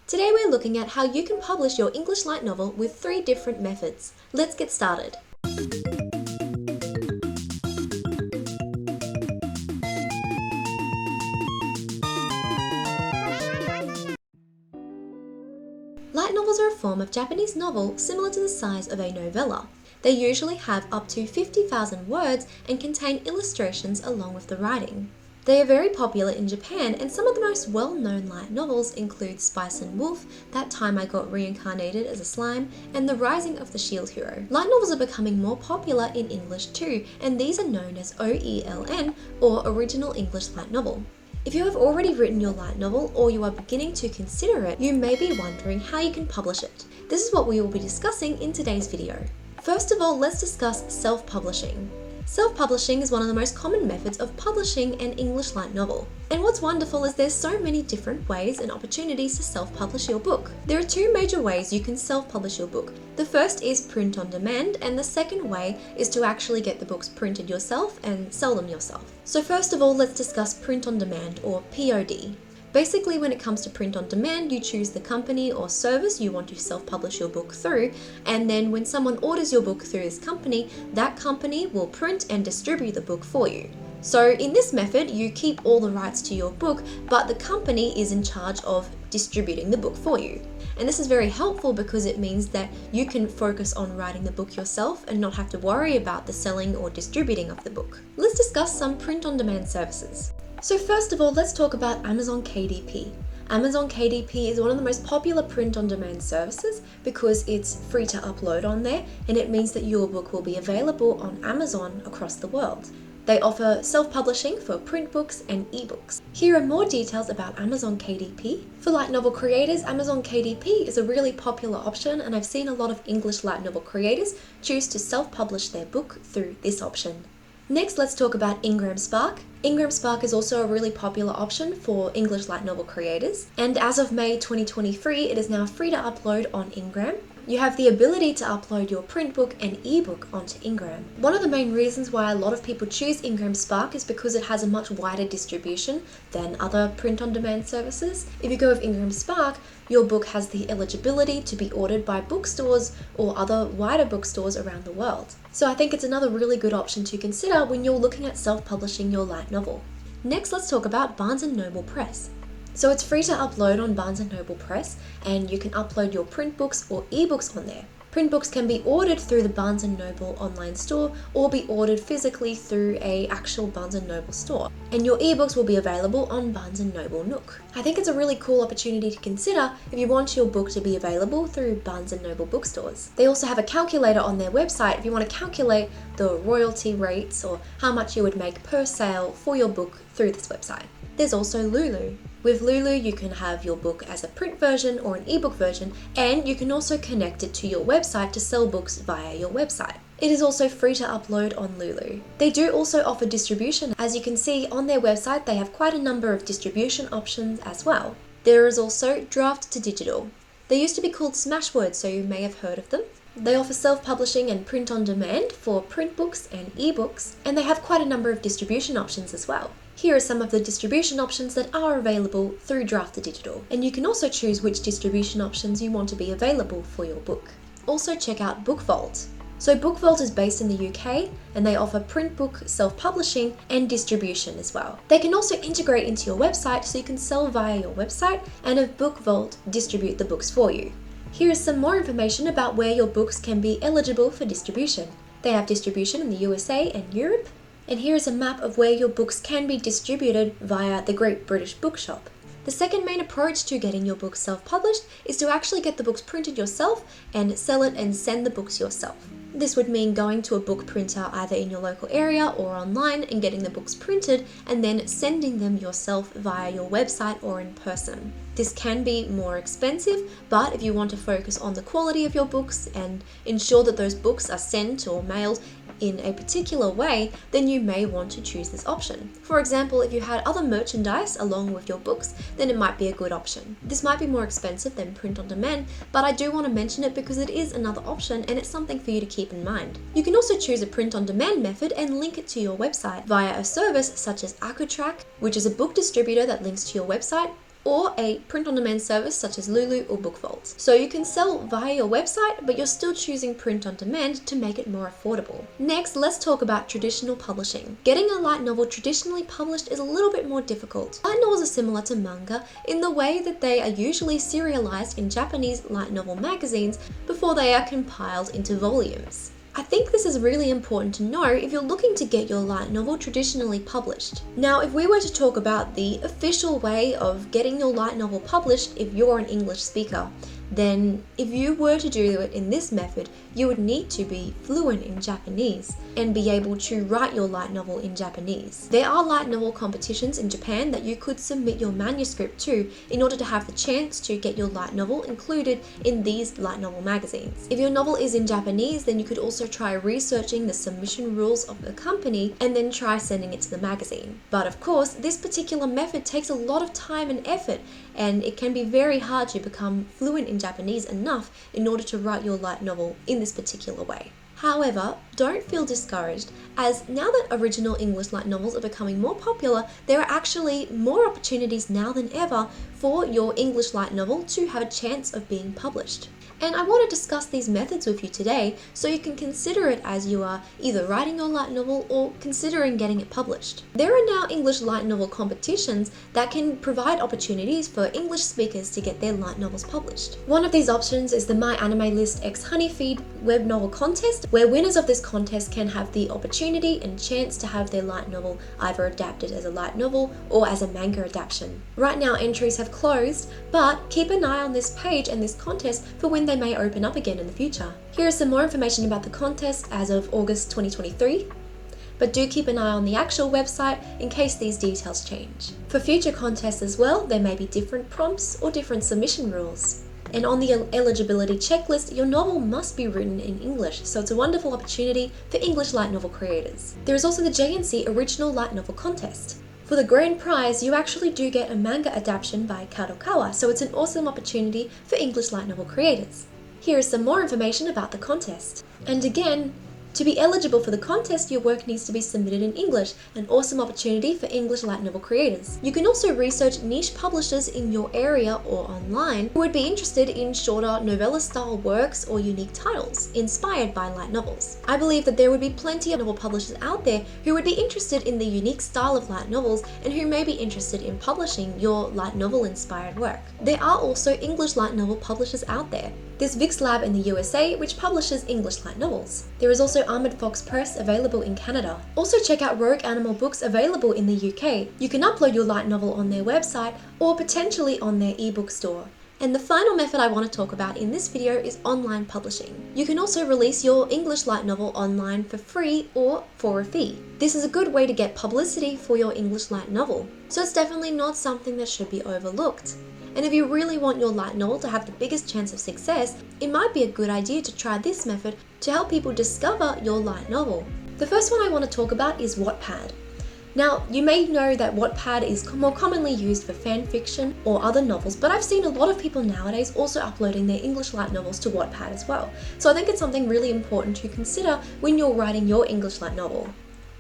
Today we're looking at how you can publish your English light novel with 3 different methods. Let's get started. Light novels are a form of Japanese novel similar to the size of a novella. They usually have up to 50,000 words and contain illustrations along with the writing. They are very popular in Japan, and some of the most well-known light novels include Spice and Wolf, That Time I Got Reincarnated as a Slime, and The Rising of the Shield Hero. Light novels are becoming more popular in English too, and these are known as OELN, or Original English Light Novel. If you have already written your light novel or you are beginning to consider it, you may be wondering how you can publish it. This is what we will be discussing in today's video. First of all, let's discuss self-publishing. Self-publishing is one of the most common methods of publishing an English light novel. And what's wonderful is there's so many different ways and opportunities to self-publish your book. There are 2 major ways you can self-publish your book. The first is print on demand, and the second way is to actually get the books printed yourself and sell them yourself. So first of all, let's discuss print on demand, or POD. Basically, when it comes to print on demand, you choose the company or service you want to self-publish your book through, and then when someone orders your book through this company, that company will print and distribute the book for you. So in this method, you keep all the rights to your book, but the company is in charge of distributing the book for you. And this is very helpful because it means that you can focus on writing the book yourself and not have to worry about the selling or distributing of the book. Let's discuss some print-on-demand services. So first of all, let's talk about Amazon KDP. Amazon KDP is one of the most popular print-on-demand services because it's free to upload on there, and it means that your book will be available on Amazon across the world. They offer self-publishing for print books and ebooks. Here are more details about Amazon KDP. For light novel creators, Amazon KDP is a really popular option, and I've seen a lot of English light novel creators choose to self-publish their book through this option. Next, let's talk about Ingram Spark. Ingram Spark is also a really popular option for English light novel creators, and as of May 2023, it is now free to upload on Ingram. You have the ability to upload your print book and ebook onto Ingram. One of the main reasons why a lot of people choose Ingram Spark is because it has a much wider distribution than other print-on-demand services. If you go with Ingram Spark, your book has the eligibility to be ordered by bookstores or other wider bookstores around the world. So I think it's another really good option to consider when you're looking at self-publishing your light novel. Next, let's talk about Barnes & Noble Press. So it's free to upload on Barnes & Noble Press, and you can upload your print books or ebooks on there. Print books can be ordered through the Barnes & Noble online store or be ordered physically through an actual Barnes & Noble store. And your ebooks will be available on Barnes & Noble Nook. I think it's a really cool opportunity to consider if you want your book to be available through Barnes & Noble bookstores. They also have a calculator on their website if you want to calculate the royalty rates or how much you would make per sale for your book through this website. There's also Lulu. With Lulu, you can have your book as a print version or an ebook version, and you can also connect it to your website to sell books via your website. It is also free to upload on Lulu. They do also offer distribution. As you can see on their website, they have quite a number of distribution options as well. There is also Draft to Digital. They used to be called Smashwords, so you may have heard of them. They offer self-publishing and print on demand for print books and ebooks, and they have quite a number of distribution options as well. Here are some of the distribution options that are available through Draft to Digital, and you can also choose which distribution options you want to be available for your book. Also check out BookVault. So BookVault is based in the UK, and they offer print book self-publishing and distribution as well. They can also integrate into your website so you can sell via your website and have BookVault distribute the books for you. Here is some more information about where your books can be eligible for distribution. They have distribution in the USA and Europe, and here is a map of where your books can be distributed via the Great British Bookshop. The second main approach to getting your books self-published is to actually get the books printed yourself and sell it and send the books yourself. This would mean going to a book printer either in your local area or online and getting the books printed and then sending them yourself via your website or in person. This can be more expensive, but if you want to focus on the quality of your books and ensure that those books are sent or mailed in a particular way, then you may want to choose this option. For example, if you had other merchandise along with your books, then it might be a good option. This might be more expensive than print on demand, but I do want to mention it because it is another option and it's something for you to keep in mind. You can also choose a print on demand method and link it to your website via a service such as Akutrack, which is a book distributor that links to your website, or a print-on-demand service such as Lulu or BookVault. So you can sell via your website, but you're still choosing print-on-demand to make it more affordable. Next, let's talk about traditional publishing. Getting a light novel traditionally published is a little bit more difficult. Light novels are similar to manga in the way that they are usually serialized in Japanese light novel magazines before they are compiled into volumes. I think this is really important to know if you're looking to get your light novel traditionally published. Now, if we were to talk about the official way of getting your light novel published if you're an English speaker, then if you were to do it in this method, you would need to be fluent in Japanese and be able to write your light novel in Japanese. There are light novel competitions in Japan that you could submit your manuscript to in order to have the chance to get your light novel included in these light novel magazines. If your novel is in Japanese, then you could also try researching the submission rules of the company and then try sending it to the magazine. But of course, this particular method takes a lot of time and effort, and it can be very hard to become fluent in Japanese enough in order to write your light novel in this particular way. However, don't feel discouraged, as now that original English light novels are becoming more popular, there are actually more opportunities now than ever for your English light novel to have a chance of being published. And I want to discuss these methods with you today so you can consider it as you are either writing your light novel or considering getting it published. There are now English light novel competitions that can provide opportunities for English speakers to get their light novels published. One of these options is the MyAnimeList x Honeyfeed web novel contest, where winners of this contest can have the opportunity and chance to have their light novel either adapted as a light novel or as a manga adaptation. Right now entries have closed, but keep an eye on this page and this contest for when they may open up again in the future. Here is some more information about the contest as of August 2023, but do keep an eye on the actual website in case these details change. For future contests as well, there may be different prompts or different submission rules. And on the eligibility checklist, your novel must be written in English, so it's a wonderful opportunity for English light novel creators. There is also the JNC Original Light Novel Contest. For the grand prize, you actually do get a manga adaptation by Kadokawa, so it's an awesome opportunity for English light novel creators. Here is some more information about the contest. And again, to be eligible for the contest, your work needs to be submitted in English, an awesome opportunity for English light novel creators. You can also research niche publishers in your area or online who would be interested in shorter novella-style works or unique titles inspired by light novels. I believe that there would be plenty of novel publishers out there who would be interested in the unique style of light novels and who may be interested in publishing your light novel-inspired work. There are also English light novel publishers out there. There's Vix Lab in the USA, which publishes English light novels. There is also Armored Fox Press available in Canada. Also check out Rogue Animal Books available in the UK. You can upload your light novel on their website or potentially on their ebook store. And the final method I want to talk about in this video is online publishing. You can also release your English light novel online for free or for a fee. This is a good way to get publicity for your English light novel, so it's definitely not something that should be overlooked. And if you really want your light novel to have the biggest chance of success, it might be a good idea to try this method to help people discover your light novel. The first one I want to talk about is Wattpad. Now, you may know that Wattpad is more commonly used for fan fiction or other novels, but I've seen a lot of people nowadays also uploading their English light novels to Wattpad as well. So I think it's something really important to consider when you're writing your English light novel.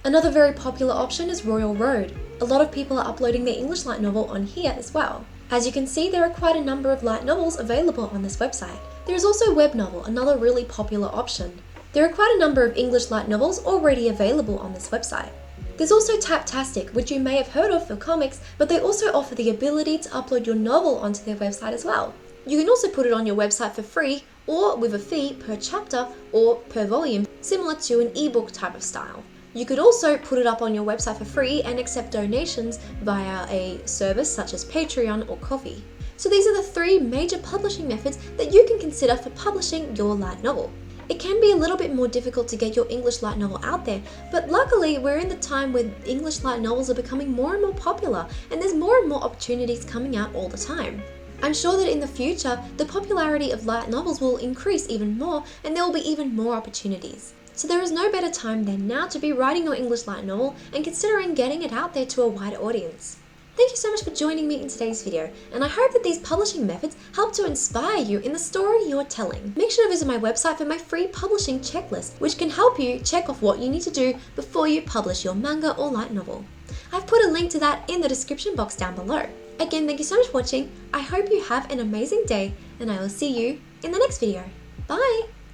Another very popular option is Royal Road. A lot of people are uploading their English light novel on here as well. As you can see, there are quite a number of light novels available on this website. There is also Webnovel, another really popular option. There are quite a number of English light novels already available on this website. There's also Taptastic, which you may have heard of for comics, but they also offer the ability to upload your novel onto their website as well. You can also put it on your website for free or with a fee per chapter or per volume, similar to an ebook type of style. You could also put it up on your website for free and accept donations via a service such as Patreon or Ko-fi. So these are the three major publishing methods that you can consider for publishing your light novel. It can be a little bit more difficult to get your English light novel out there, but luckily we're in the time where English light novels are becoming more and more popular, and there's more and more opportunities coming out all the time. I'm sure that in the future, the popularity of light novels will increase even more, and there will be even more opportunities. So there is no better time than now to be writing your English light novel and considering getting it out there to a wider audience. Thank you so much for joining me in today's video, and I hope that these publishing methods help to inspire you in the story you're telling. Make sure to visit my website for my free publishing checklist, which can help you check off what you need to do before you publish your manga or light novel. I've put a link to that in the description box down below. Again, thank you so much for watching. I hope you have an amazing day, and I will see you in the next video. Bye!